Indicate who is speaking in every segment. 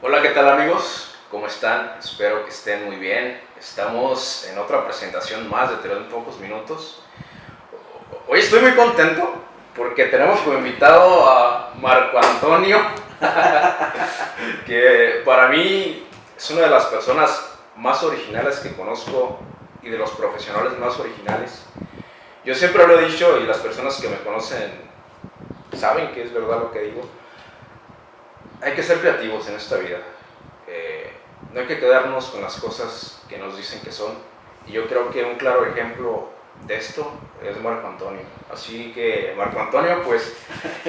Speaker 1: Hola, ¿qué tal amigos? ¿Cómo están? Espero que estén muy bien. Estamos en otra presentación más de Teoría en Pocos Minutos. Hoy estoy muy contento porque tenemos como invitado a Marco Antonio, que para mí es una de las personas más originales que conozco y de los profesionales más originales. Yo siempre lo he dicho y las personas que me conocen saben que es verdad lo que digo. Hay que ser creativos en esta vida. No hay que quedarnos con las cosas que nos dicen que son. Y yo creo que un claro ejemplo de esto es Marco Antonio. Así que, Marco Antonio, pues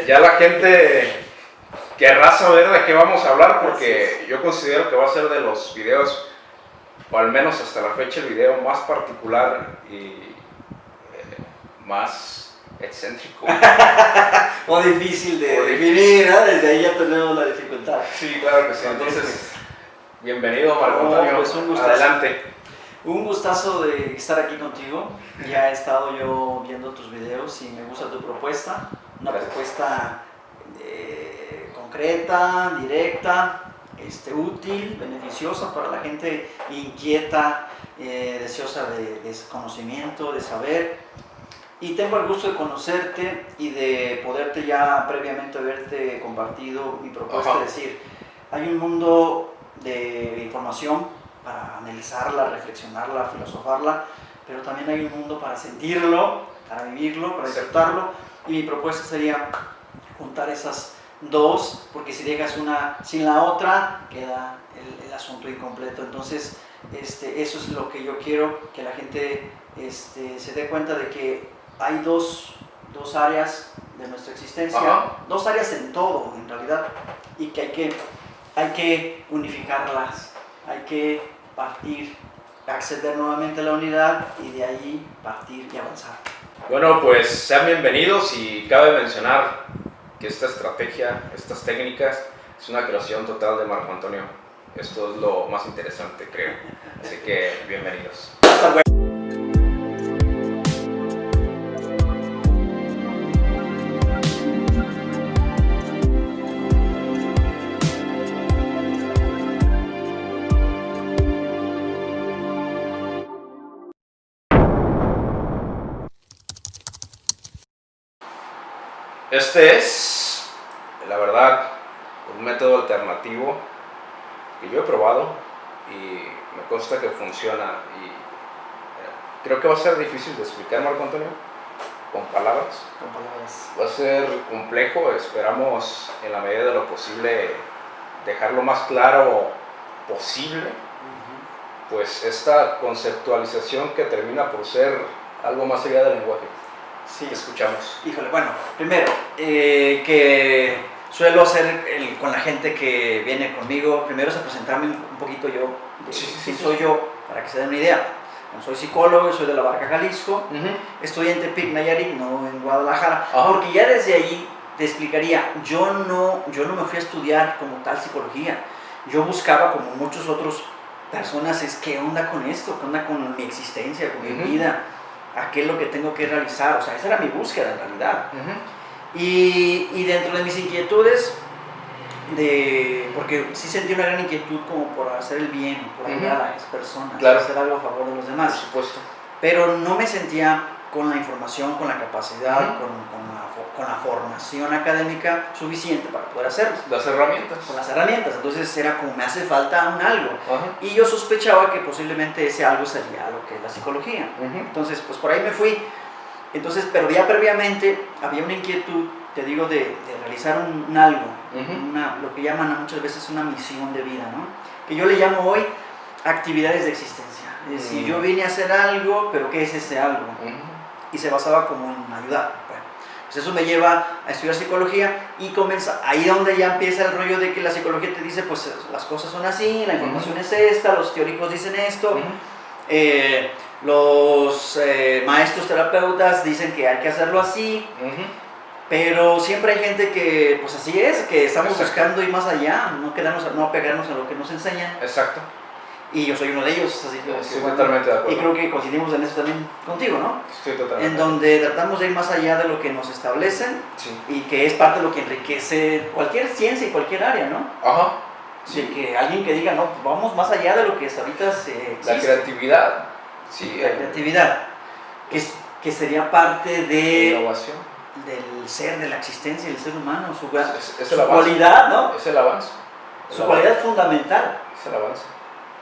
Speaker 1: ya la gente querrá saber de qué vamos a hablar, porque yo considero que va a ser de los videos, o al menos hasta la fecha, el video más particular y más excéntrico.
Speaker 2: O difícil de vivir, ¿no? Desde ahí ya tenemos la dificultad.
Speaker 1: Sí, claro que sí. Entonces, bienvenido, Marco Antonio.
Speaker 2: Pues un gustazo.
Speaker 1: Adelante.
Speaker 2: Un gustazo de estar aquí contigo. Ya he estado yo viendo tus videos y me gusta tu propuesta. Una
Speaker 1: Gracias.
Speaker 2: propuesta concreta, directa, útil, beneficiosa para la gente inquieta, deseosa de conocimiento, de saber. Y tengo el gusto de conocerte y de poderte ya previamente haberte compartido mi propuesta.
Speaker 1: Ajá.
Speaker 2: Es decir, hay un mundo de información para analizarla, reflexionarla, filosofarla, pero también hay un mundo para sentirlo, para vivirlo, para disfrutarlo. Y mi propuesta sería juntar esas dos, porque si dejas una sin la otra, queda el asunto incompleto. Entonces, eso es lo que yo quiero, que la gente se dé cuenta de que hay dos áreas de nuestra existencia,
Speaker 1: Ajá.
Speaker 2: dos áreas en todo, en realidad, y que hay que unificarlas, hay que partir, acceder nuevamente a la unidad y de ahí partir y avanzar.
Speaker 1: Bueno, pues sean bienvenidos, y cabe mencionar que esta estrategia, estas técnicas, es una creación total de Marco Antonio. Esto es lo más interesante, creo. Así que bienvenidos.
Speaker 2: Hasta luego.
Speaker 1: Este es, la verdad, un método alternativo que yo he probado y me consta que funciona. Y creo que va a ser difícil de explicar, Marco Antonio, con palabras.
Speaker 2: Con palabras.
Speaker 1: Va a ser complejo. Esperamos, en la medida de lo posible, dejar lo más claro posible, pues esta conceptualización que termina por ser algo más allá del lenguaje.
Speaker 2: Sí.
Speaker 1: Te escuchamos.
Speaker 2: Híjole, bueno, primero, que suelo hacer con la gente que viene conmigo, primero es a presentarme un poquito yo, de quién soy yo, para que se den una idea. Bueno, soy psicólogo, soy de La Barca, Jalisco, estoy en Tepic, Nayarit, no en Guadalajara, porque ya desde ahí te explicaría, yo no me fui a estudiar como tal psicología, yo buscaba, como muchos otros personas, es qué onda con esto, qué onda con mi existencia, con mi vida, a qué es lo que tengo que realizar. O sea, esa era mi búsqueda en realidad. Y dentro de mis inquietudes, porque sí sentí una gran inquietud como por hacer el bien, por ayudar a las personas,
Speaker 1: Claro.
Speaker 2: hacer algo a favor de los demás.
Speaker 1: Por supuesto.
Speaker 2: Pero no me sentía con la información, con la capacidad, con la formación académica suficiente para poder hacerlo.
Speaker 1: Las herramientas.
Speaker 2: Con las herramientas. Entonces era como me hace falta un algo. Y yo sospechaba que posiblemente ese algo sería lo que es la psicología. Entonces, pues por ahí me fui. Entonces, pero ya previamente había una inquietud, te digo, de realizar un algo, lo que llaman muchas veces una misión de vida, ¿no? Que yo le llamo hoy actividades de existencia. Es decir, yo vine a hacer algo, pero ¿qué es ese algo? Y se basaba como en ayudar. Bueno, pues eso me lleva a estudiar psicología y comienza ahí donde ya empieza el rollo de que la psicología te dice, pues las cosas son así, la información es esta, los teóricos dicen esto, los maestros terapeutas dicen que hay que hacerlo así, pero siempre hay gente que, pues así es, que estamos buscando ir más allá, no apegarnos a lo que nos enseñan.
Speaker 1: Exacto.
Speaker 2: Y yo soy uno de ellos, así que
Speaker 1: estoy totalmente de acuerdo.
Speaker 2: Y creo que coincidimos en eso también contigo, ¿no?
Speaker 1: Estoy totalmente.
Speaker 2: En donde tratamos de ir más allá de lo que nos establecen, y que es parte de lo que enriquece cualquier ciencia y cualquier área, ¿no? Sí. De que alguien que diga, no, pues vamos más allá de lo que hasta ahorita se existe.
Speaker 1: La creatividad. Sí,
Speaker 2: la creatividad, que sería parte de
Speaker 1: innovación.
Speaker 2: Del ser, de la existencia del ser humano, su
Speaker 1: cualidad,
Speaker 2: ¿no?
Speaker 1: Es el avance.
Speaker 2: Su cualidad fundamental.
Speaker 1: Es el avance.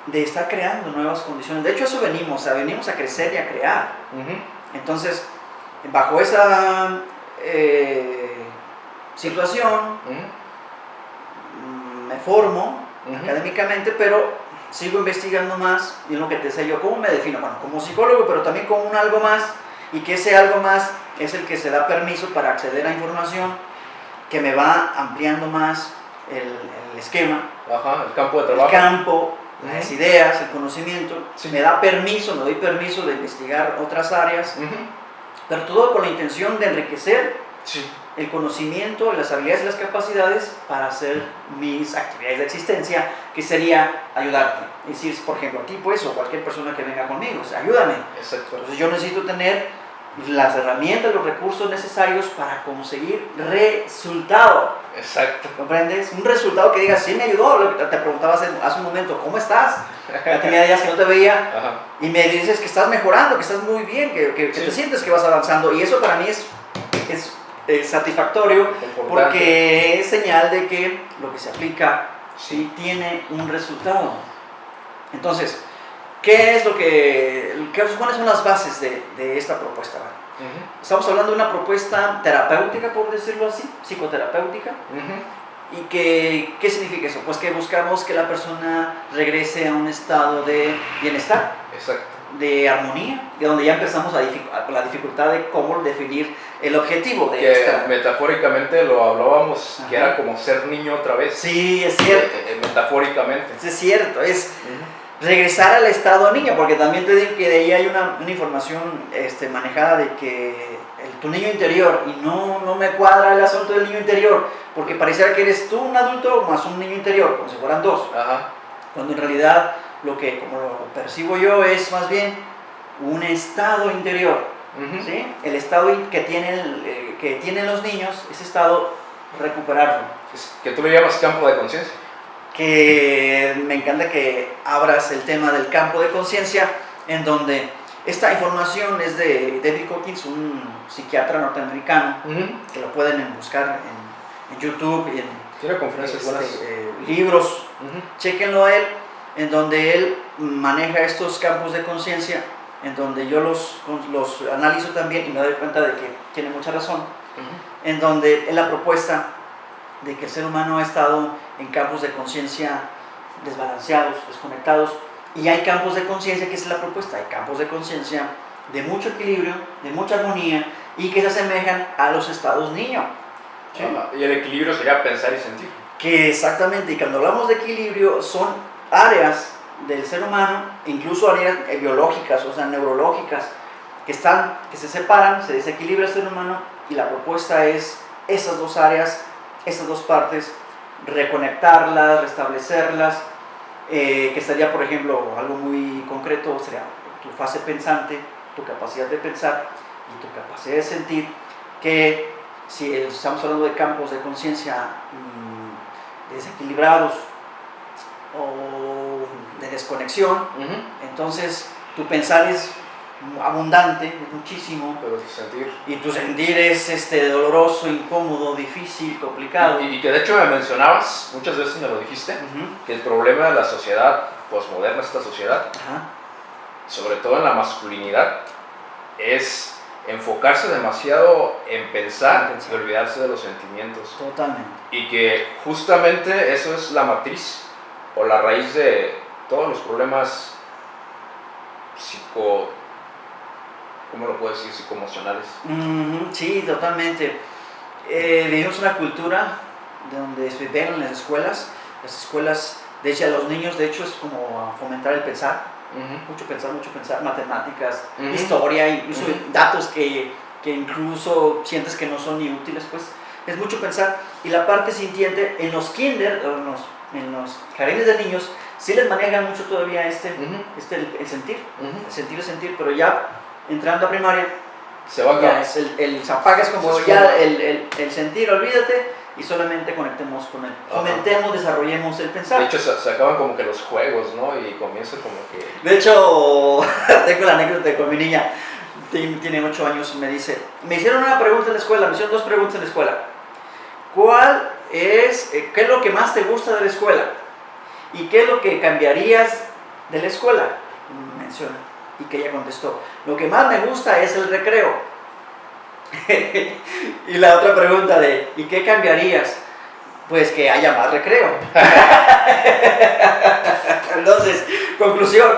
Speaker 2: De estar creando nuevas condiciones. De hecho, eso venimos a crecer y a crear. Entonces, bajo esa situación, me formo académicamente, pero sigo investigando más, y en lo que te decía yo, ¿cómo me defino? Bueno, como psicólogo, pero también como un algo más, y que ese algo más es el que se da permiso para acceder a información que me va ampliando más el esquema,
Speaker 1: el campo de trabajo,
Speaker 2: el campo, las ideas, el conocimiento, me da permiso, me doy permiso de investigar otras áreas, pero todo con la intención de enriquecer el conocimiento, las habilidades y las capacidades para hacer mis actividades de existencia, que sería ayudarte. Es decir, por ejemplo, a ti pues, o cualquier persona que venga conmigo, ayúdame.
Speaker 1: Exacto.
Speaker 2: Entonces yo necesito tener las herramientas, los recursos necesarios para conseguir resultado.
Speaker 1: Exacto.
Speaker 2: ¿Comprendes? Un resultado que digas, sí me ayudó. Lo que te preguntaba hace un momento, ¿cómo estás? Ya tenía días que no te veía. Y me dices que estás mejorando, que estás muy bien, que te sientes que vas avanzando. Y eso para mí es satisfactorio, porque es señal de que lo que se aplica sí tiene un resultado. Entonces, ¿cuáles son las bases de esta propuesta? Estamos hablando de una propuesta terapéutica, por decirlo así, psicoterapéutica. ¿Y qué significa eso? Pues que buscamos que la persona regrese a un estado de bienestar.
Speaker 1: Exacto.
Speaker 2: De armonía, de donde ya empezamos la dificultad de cómo definir el objetivo de
Speaker 1: esta. Metafóricamente lo hablábamos, que era como ser niño otra vez.
Speaker 2: Sí, es cierto.
Speaker 1: Metafóricamente.
Speaker 2: Es cierto, es regresar al estado niño, porque también te digo que de ahí hay una información manejada de que tu niño interior, y no me cuadra el asunto del niño interior, porque pareciera que eres tú un adulto más un niño interior, como si fueran dos. Cuando en realidad como lo percibo yo, es más bien un estado interior, ¿sí? El estado que tienen los niños, ese estado, recuperarlo.
Speaker 1: Que tú le llamas campo de conciencia.
Speaker 2: Que me encanta que abras el tema del campo de conciencia, en donde esta información es de David Hawkins, un psiquiatra norteamericano, que lo pueden buscar en YouTube y en
Speaker 1: tiene conferencias buenas.
Speaker 2: Libros, chéquenlo a él, en donde él maneja estos campos de conciencia, en donde yo los analizo también y me doy cuenta de que tiene mucha razón, en donde es la propuesta de que el ser humano ha estado en campos de conciencia desbalanceados, desconectados, y hay campos de conciencia, que es la propuesta, hay campos de conciencia de mucho equilibrio, de mucha armonía, y que se asemejan a los estados niño.
Speaker 1: ¿Sí? Y el equilibrio sería pensar y sentir.
Speaker 2: Que exactamente, y cuando hablamos de equilibrio son áreas del ser humano, incluso áreas biológicas, o sea, neurológicas, que se separan, se desequilibra el ser humano, y la propuesta es esas dos áreas, esas dos partes, reconectarlas, restablecerlas, que sería, por ejemplo, algo muy concreto, sería tu fase pensante, tu capacidad de pensar y tu capacidad de sentir, que si estamos hablando de campos de conciencia desequilibrados o de desconexión, entonces tu pensar es abundante, es muchísimo,
Speaker 1: pero tu sentir,
Speaker 2: y tu sentir es doloroso, incómodo, difícil, complicado.
Speaker 1: Y que de hecho me mencionabas, muchas veces me lo dijiste, que el problema de la sociedad posmoderna, esta sociedad, sobre todo en la masculinidad, es enfocarse demasiado en pensar y olvidarse de los sentimientos.
Speaker 2: Totalmente.
Speaker 1: Y que justamente eso es la matriz o la raíz de todos los problemas ¿cómo lo puedo decir? Psicoemocionales.
Speaker 2: Sí, totalmente. Vivimos una cultura donde se ven en las escuelas, de hecho a los niños, de hecho es como fomentar el pensar, mucho pensar, matemáticas, historia, incluso datos que incluso sientes que no son ni útiles, pues es mucho pensar. Y la parte sintiente en los kinder, en los jardines de niños, sí les manejan mucho todavía el sentir, el sentir, pero ya entrando a primaria,
Speaker 1: se va a acabar.
Speaker 2: Se apaga, es como ya el sentir, olvídate, y solamente conectemos con él. Comentemos, desarrollemos el pensar.
Speaker 1: De hecho, se acaban como que los juegos, ¿no? Y comienza como que...
Speaker 2: De hecho, tengo la anécdota con mi niña, tiene 8 años, me dice, me hicieron una pregunta en la escuela, me hicieron 2 preguntas en la escuela. ¿Qué es lo que más te gusta de la escuela? ¿Y qué es lo que cambiarías de la escuela? Menciona. Y que ella contestó, lo que más me gusta es el recreo. Y la otra pregunta ¿y qué cambiarías? Pues que haya más recreo. Entonces, conclusión,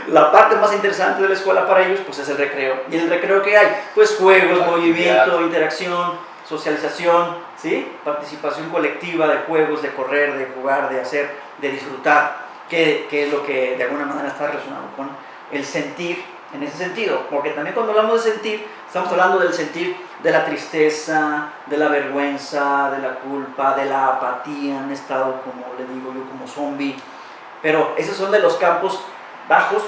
Speaker 2: la parte más interesante de la escuela para ellos pues es el recreo. ¿Y en el recreo qué hay? Pues juegos, movimiento, interacción, socialización, ¿sí? Participación colectiva de juegos, de correr, de jugar, de hacer, de disfrutar, que es lo que de alguna manera está relacionado con el sentir en ese sentido, porque también cuando hablamos de sentir, estamos hablando del sentir de la tristeza, de la vergüenza, de la culpa, de la apatía, en estado, como le digo yo, como zombie, pero esos son de los campos bajos,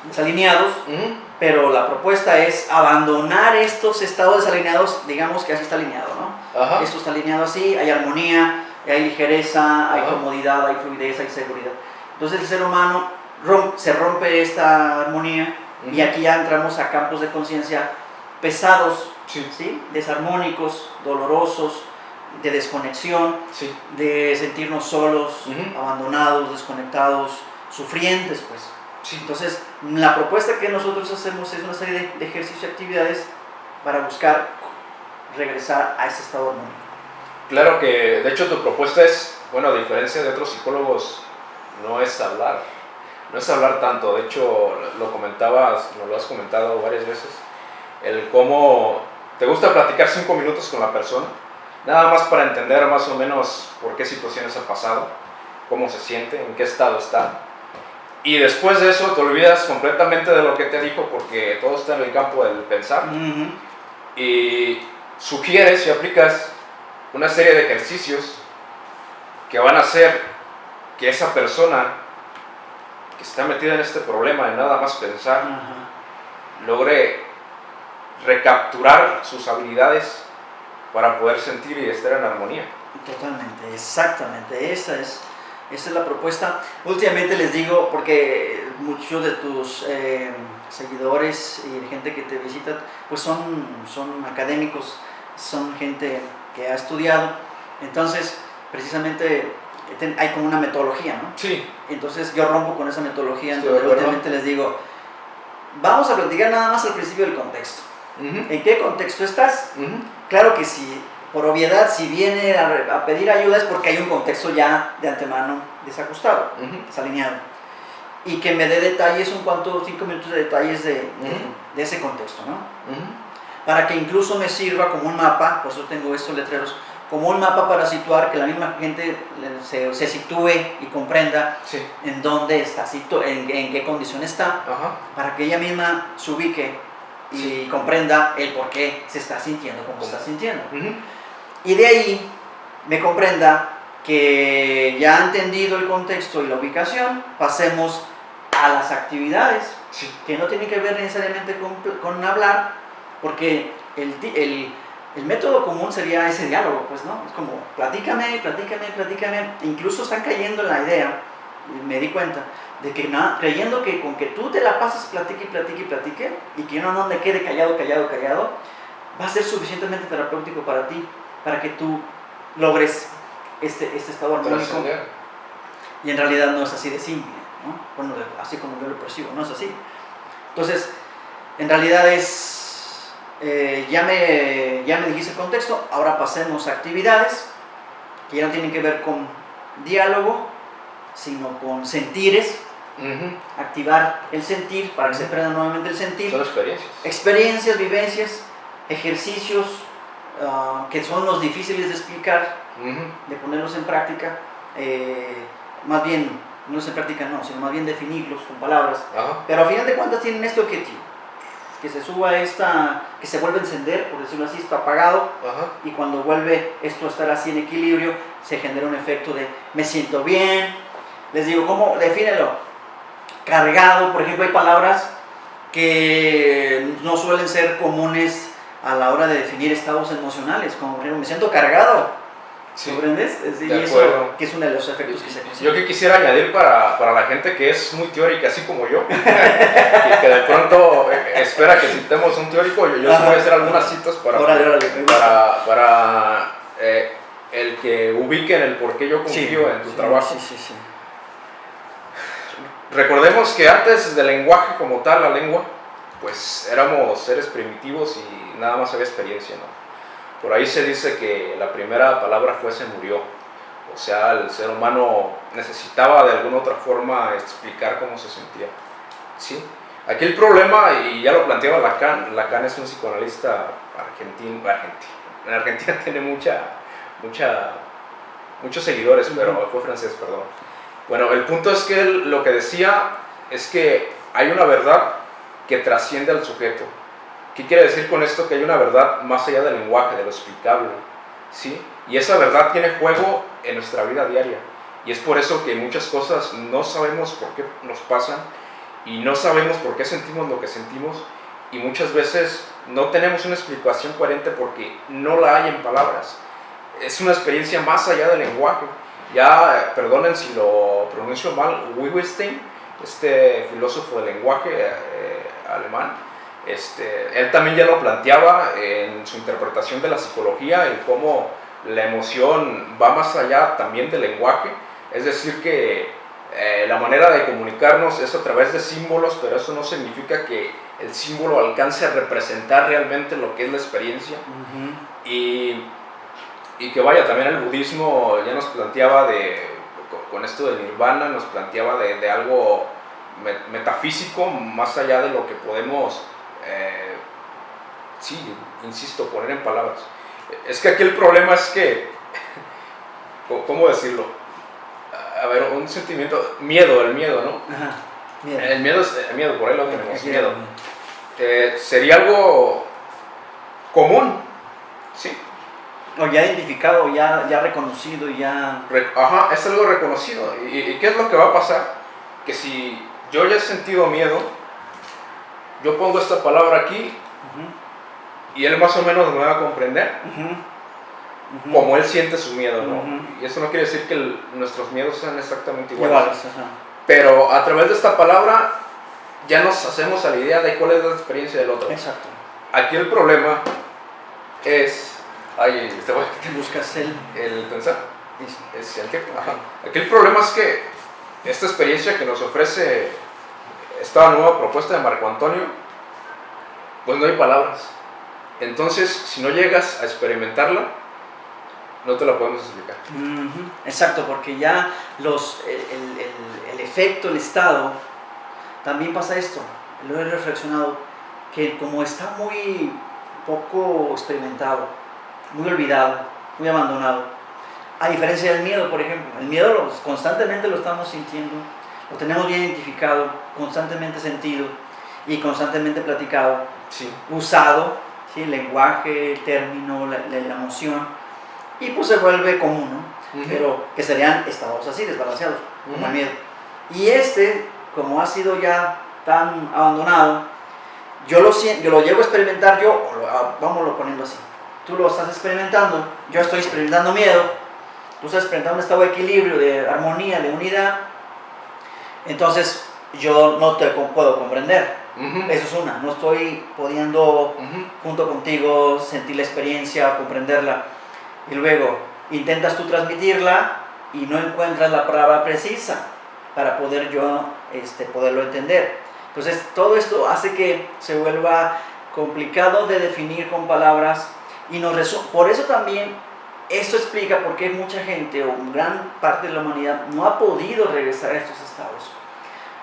Speaker 2: desalineados, pero la propuesta es abandonar estos estados desalineados, digamos que así está alineado, ¿no? Esto está alineado así, hay armonía, hay ligereza, hay comodidad, hay fluidez, hay seguridad. Entonces el ser humano se rompe esta armonía y aquí ya entramos a campos de conciencia pesados, ¿sí? Desarmónicos, dolorosos, de desconexión, de sentirnos solos, abandonados, desconectados, sufrientes, pues. Entonces, la propuesta que nosotros hacemos es una serie de ejercicios y actividades para buscar regresar a ese estado armónico.
Speaker 1: Claro que, de hecho, tu propuesta es, bueno, a diferencia de otros psicólogos, no es hablar tanto. De hecho, lo comentabas, nos lo has comentado varias veces, el cómo te gusta platicar 5 minutos con la persona, nada más para entender más o menos por qué situaciones ha pasado, cómo se siente, en qué estado está. Y después de eso te olvidas completamente de lo que te dijo porque todo está en el campo del pensar. Y sugieres y aplicas una serie de ejercicios que van a hacer que esa persona que está metida en este problema de nada más pensar logre recapturar sus habilidades para poder sentir y estar en armonía.
Speaker 2: Totalmente, exactamente, esa es la propuesta. Últimamente les digo, porque muchos de tus seguidores y gente que te visita, pues son académicos, son gente que ha estudiado, entonces precisamente hay como una metodología, ¿no?
Speaker 1: Sí.
Speaker 2: Entonces yo rompo con esa metodología, entonces últimamente les digo, vamos a platicar nada más al principio del contexto. ¿En qué contexto estás? Claro que si por obviedad, si viene a pedir ayuda es porque hay un contexto ya de antemano desajustado, desalineado. Y que me dé detalles, 5 minutos de detalles de ese contexto, ¿no? Para que incluso me sirva como un mapa, por eso tengo estos letreros, como un mapa para situar, que la misma gente se sitúe y comprenda en dónde está, en qué condición está, para que ella misma se ubique y comprenda el por qué se está sintiendo como se está sintiendo. Y de ahí me comprenda que ya ha entendido el contexto y la ubicación, pasemos a las actividades, que no tienen que ver necesariamente con hablar, porque el método común sería ese diálogo, pues, ¿no? Es como, platícame, incluso están cayendo en la idea, y me di cuenta, de que creyendo que con que tú te la pases platique, y que yo no me quede callado, va a ser suficientemente terapéutico para ti, para que tú logres este estado armónico. Y en realidad no es así de simple, ¿no? Bueno, así como yo lo percibo, no es así. Entonces, en realidad es, ya me dijiste el contexto, ahora pasemos a actividades que ya no tienen que ver con diálogo, sino con sentires. Activar el sentir para que se prenda nuevamente el sentir.
Speaker 1: Son
Speaker 2: experiencias, vivencias, ejercicios que son los difíciles de explicar, de ponerlos en práctica, más bien, no en práctica no, sino más bien definirlos con palabras, pero a final de cuentas tienen este objetivo, que se suba que se vuelva a encender, por decirlo así, está apagado, y cuando vuelve esto a estar así en equilibrio, se genera un efecto de me siento bien. Les digo, ¿cómo? Defínelo. Cargado, por ejemplo, hay palabras que no suelen ser comunes a la hora de definir estados emocionales, como por ejemplo, me siento cargado,
Speaker 1: Sí,
Speaker 2: ¿comprendes?
Speaker 1: de
Speaker 2: Y
Speaker 1: acuerdo.
Speaker 2: eso que es uno de los efectos que se consiguen.
Speaker 1: Yo que quisiera añadir para la gente que es muy teórica, así como yo, y que de pronto espera que citemos un teórico, yo sí voy a hacer algunas citas
Speaker 2: Órale,
Speaker 1: para el que ubiquen el por qué yo confío en tu trabajo.
Speaker 2: Sí.
Speaker 1: Recordemos que antes del lenguaje como tal, la lengua, pues éramos seres primitivos y nada más había experiencia, ¿no? Por ahí se dice que la primera palabra fue se murió. O sea, el ser humano necesitaba de alguna otra forma explicar cómo se sentía. ¿Sí? Aquí el problema, y ya lo planteaba Lacan es un psicoanalista argentino. En Argentina tiene muchos seguidores, pero fue francés, perdón. Bueno, el punto es que él lo que decía es que hay una verdad que trasciende al sujeto. ¿Qué quiere decir con esto? Que hay una verdad más allá del lenguaje, de lo explicable, ¿sí? Y esa verdad tiene juego en nuestra vida diaria. Y es por eso que muchas cosas no sabemos por qué nos pasan y no sabemos por qué sentimos lo que sentimos y muchas veces no tenemos una explicación coherente porque no la hay en palabras. Es una experiencia más allá del lenguaje. Ya, perdonen si lo pronuncio mal, Wittgenstein, este filósofo del lenguaje alemán, él también ya lo planteaba en su interpretación de la psicología, en cómo la emoción va más allá también del lenguaje, es decir que la manera de comunicarnos es a través de símbolos, pero eso no significa que el símbolo alcance a representar realmente lo que es la experiencia. Y que vaya, también el budismo ya nos planteaba con esto del nirvana, nos planteaba de algo metafísico, más allá de lo que podemos, sí, insisto, poner en palabras. Es que aquí el problema es que, ¿cómo decirlo? A ver, un sentimiento, el miedo, ¿no?
Speaker 2: Ajá, miedo.
Speaker 1: El miedo, por ahí lo tenemos, miedo. Sería algo común, ¿sí?
Speaker 2: O ya identificado, ya reconocido, ya...
Speaker 1: Ajá, es algo reconocido. ¿Y qué es lo que va a pasar? Que si yo ya he sentido miedo, yo pongo esta palabra aquí y él más o menos me va a comprender como él siente su miedo, ¿no? Y eso no quiere decir que nuestros miedos sean exactamente iguales. Pero a través de esta palabra ya nos hacemos a la idea de cuál es la experiencia del otro.
Speaker 2: Exacto.
Speaker 1: Aquí el problema es...
Speaker 2: buscas
Speaker 1: el pensar. Es el tiempo. Ajá. Aquí el problema es que esta experiencia que nos ofrece esta nueva propuesta de Marco Antonio, pues no hay palabras. Entonces, si no llegas a experimentarla, no te la podemos explicar.
Speaker 2: Exacto, porque ya el efecto, el estado, también pasa esto, lo he reflexionado, que como está muy poco experimentado, muy olvidado, muy abandonado, a diferencia del miedo, por ejemplo. El miedo constantemente lo estamos sintiendo, lo tenemos bien identificado, constantemente sentido y constantemente platicado,
Speaker 1: sí.
Speaker 2: Usado, ¿sí? El lenguaje, el término, la emoción, y pues se vuelve común, ¿no? Pero que serían estados así, desbalanceados, como el miedo. Y como ha sido ya tan abandonado, yo lo llevo a experimentar vámonos poniendo así. Tú lo estás experimentando, yo estoy experimentando miedo, tú estás experimentando un estado de equilibrio, de armonía, de unidad, entonces yo no te puedo comprender. Eso es una, no estoy pudiendo junto contigo sentir la experiencia, comprenderla, y luego intentas tú transmitirla y no encuentras la palabra precisa para poder yo poderlo entender. Entonces todo esto hace que se vuelva complicado de definir con palabras. Y por eso también esto explica por qué mucha gente o gran parte de la humanidad no ha podido regresar a estos estados.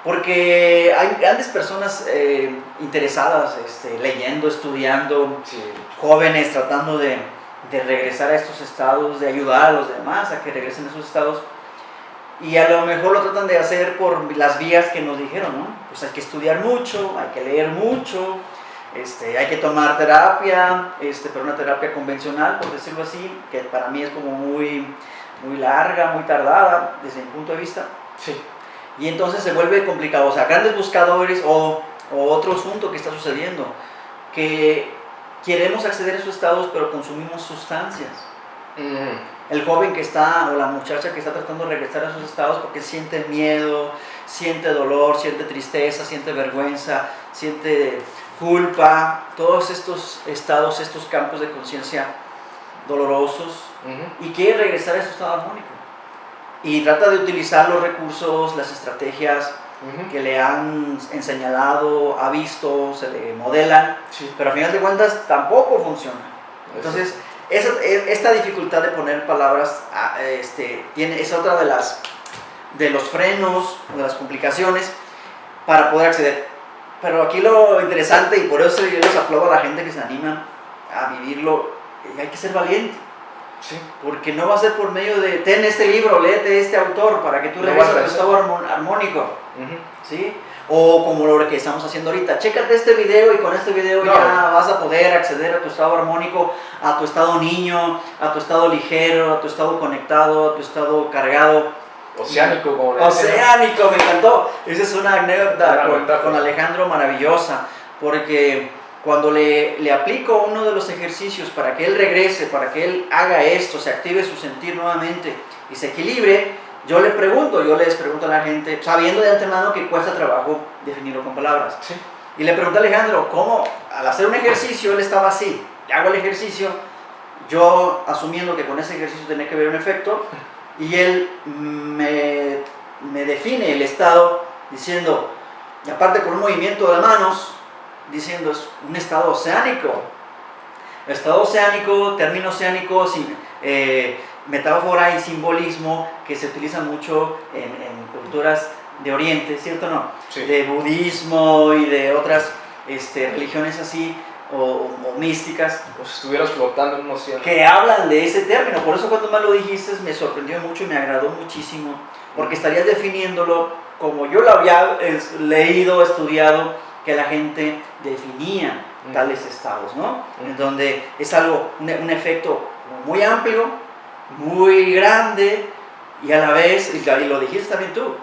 Speaker 2: Porque hay grandes personas interesadas, leyendo, estudiando,
Speaker 1: sí.
Speaker 2: Jóvenes tratando de regresar a estos estados, de ayudar a los demás a que regresen a esos estados. Y a lo mejor lo tratan de hacer por las vías que nos dijeron, ¿no? Pues hay que estudiar mucho, hay que leer mucho, hay que tomar terapia, pero una terapia convencional, por decirlo así, que para mí es como muy larga, muy tardada desde mi punto de vista.
Speaker 1: Sí.
Speaker 2: Y entonces se vuelve complicado. O sea, grandes buscadores o otro asunto que está sucediendo, que queremos acceder a esos estados, pero consumimos sustancias. el joven que está o la muchacha que está tratando de regresar a sus estados porque siente miedo, siente dolor, siente tristeza, siente vergüenza, siente culpa, todos estos estados, estos campos de conciencia dolorosos, y quiere regresar a su estado armónico. Y trata de utilizar los recursos, las estrategias que le han enseñado, ha visto, se le modelan, pero a final de cuentas tampoco funciona. Entonces, esta dificultad de poner palabras es otra de los frenos, de las complicaciones para poder acceder. Pero aquí lo interesante, y por eso yo les aplaudo a la gente que se anima a vivirlo, hay que ser valiente.
Speaker 1: Sí.
Speaker 2: Porque no va a ser por medio de, ten este libro, léete este autor para que tú regreses a tu estado armónico. ¿Sí? O como lo que estamos haciendo ahorita, chécate este video y con este video ya vas a poder acceder a tu estado armónico, a tu estado niño, a tu estado ligero, a tu estado conectado, a tu estado cargado.
Speaker 1: Oceánico, como le
Speaker 2: Oceánico, me encantó. Esa es una anécdota con Alejandro maravillosa, porque cuando le aplico uno de los ejercicios para que él regrese, para que él haga esto, se active su sentir nuevamente y se equilibre, yo les pregunto a la gente, sabiendo de antemano que cuesta trabajo definirlo con palabras.
Speaker 1: Sí.
Speaker 2: Y le pregunto a Alejandro, ¿cómo? Al hacer un ejercicio, él estaba así, le hago el ejercicio, yo asumiendo que con ese ejercicio tenía que ver un efecto, y él me define el estado diciendo, y aparte con un movimiento de las manos, diciendo es un estado oceánico. Estado oceánico, término oceánico, metáfora y simbolismo que se utiliza mucho en culturas de Oriente, ¿cierto o no?
Speaker 1: Sí.
Speaker 2: De budismo y de otras religiones así, o místicas.
Speaker 1: Como si estuvieras flotando en un océano.
Speaker 2: Que hablan de ese término. Por eso cuando me lo dijiste me sorprendió mucho y me agradó muchísimo, porque estarías definiéndolo como yo lo había leído, estudiado, que la gente definía tales estados, ¿no? En donde es algo, un efecto muy amplio, muy grande, y a la vez, y lo dijiste también tú,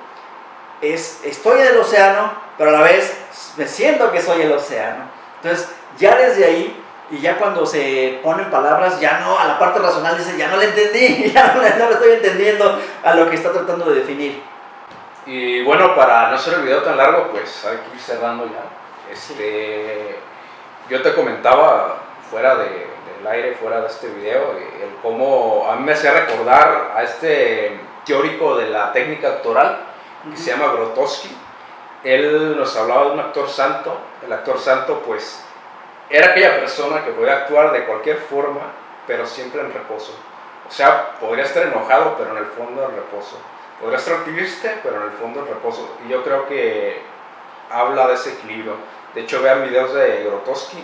Speaker 2: estoy en el océano, pero a la vez me siento que soy el océano. Entonces, ya desde ahí, y ya cuando se ponen palabras, ya no, a la parte racional dice, ya no le entendí, ya no le estoy entendiendo a lo que está tratando de definir.
Speaker 1: Y bueno, para no hacer el video tan largo, pues hay que ir cerrando ya. Yo te comentaba fuera del aire, fuera de este video, el cómo a mí me hacía recordar a este teórico de la técnica actoral que se llama Grotowski. Él nos hablaba de un actor santo. El actor santo, pues, era aquella persona que podía actuar de cualquier forma, pero siempre en reposo. O sea, podría estar enojado, pero en el fondo en reposo. Podría estar triste, pero en el fondo en reposo. Y yo creo que habla de ese equilibrio. De hecho, vean videos de Grotowski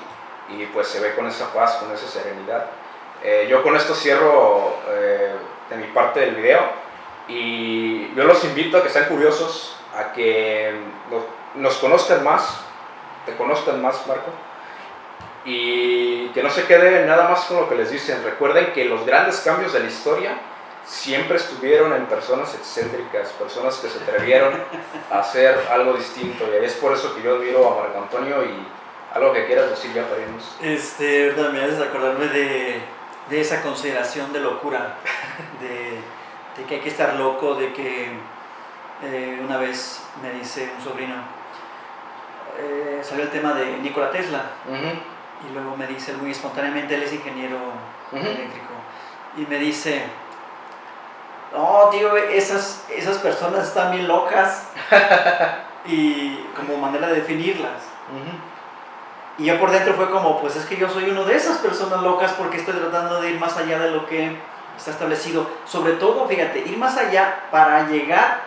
Speaker 1: y pues se ve con esa paz, con esa serenidad. Yo con esto cierro de mi parte del video, y yo los invito a que sean curiosos, a que nos conozcan más, te conozcan más, Marco, y que no se queden nada más con lo que les dicen. Recuerden que los grandes cambios de la historia siempre estuvieron en personas excéntricas, personas que se atrevieron a hacer algo distinto, y es por eso que yo admiro a Marco Antonio. Y algo que quieras decir ya para irnos.
Speaker 2: Ahorita me haces acordarme de esa consideración de locura, de que hay que estar loco, de que una vez me dice un sobrino, salió el tema de Nikola Tesla, y luego me dice muy espontáneamente, él es ingeniero eléctrico, y me dice, no, tío, esas personas están bien locas, y como manera de definirlas. Y yo por dentro fue como, pues es que yo soy uno de esas personas locas, porque estoy tratando de ir más allá de lo que está establecido. Sobre todo, fíjate, ir más allá para llegar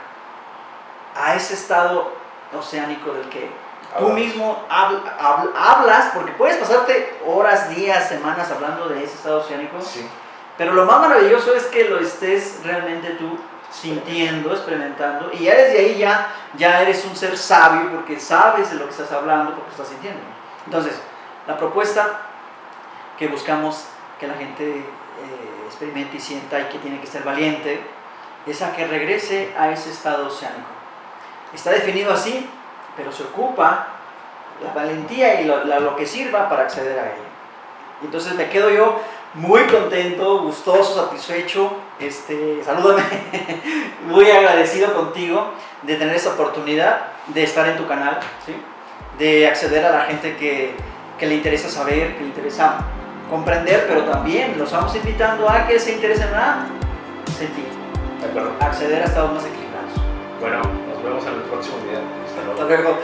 Speaker 2: a ese estado oceánico del que tú mismo hablas, porque puedes pasarte horas, días, semanas hablando de ese estado oceánico.
Speaker 1: Sí.
Speaker 2: Pero lo más maravilloso es que lo estés realmente tú sintiendo, experimentando, y ya desde ahí ya eres un ser sabio, porque sabes de lo que estás hablando, porque estás sintiendo. Entonces, la propuesta que buscamos que la gente experimente y sienta, y que tiene que ser valiente, es a que regrese a ese estado oceánico. Está definido así, pero se ocupa la valentía y lo que sirva para acceder a él. Entonces me quedo yo muy contento, gustoso, satisfecho, salúdame, muy agradecido contigo de tener esta oportunidad de estar en tu canal, ¿sí? De acceder a la gente que le interesa saber, que le interesa comprender, pero también los vamos invitando a que se interesen a sentir,
Speaker 1: De acuerdo.
Speaker 2: acceder a estados más equilibrados.
Speaker 1: Bueno, nos vemos en el próximo video. Hasta luego.
Speaker 2: Hasta luego.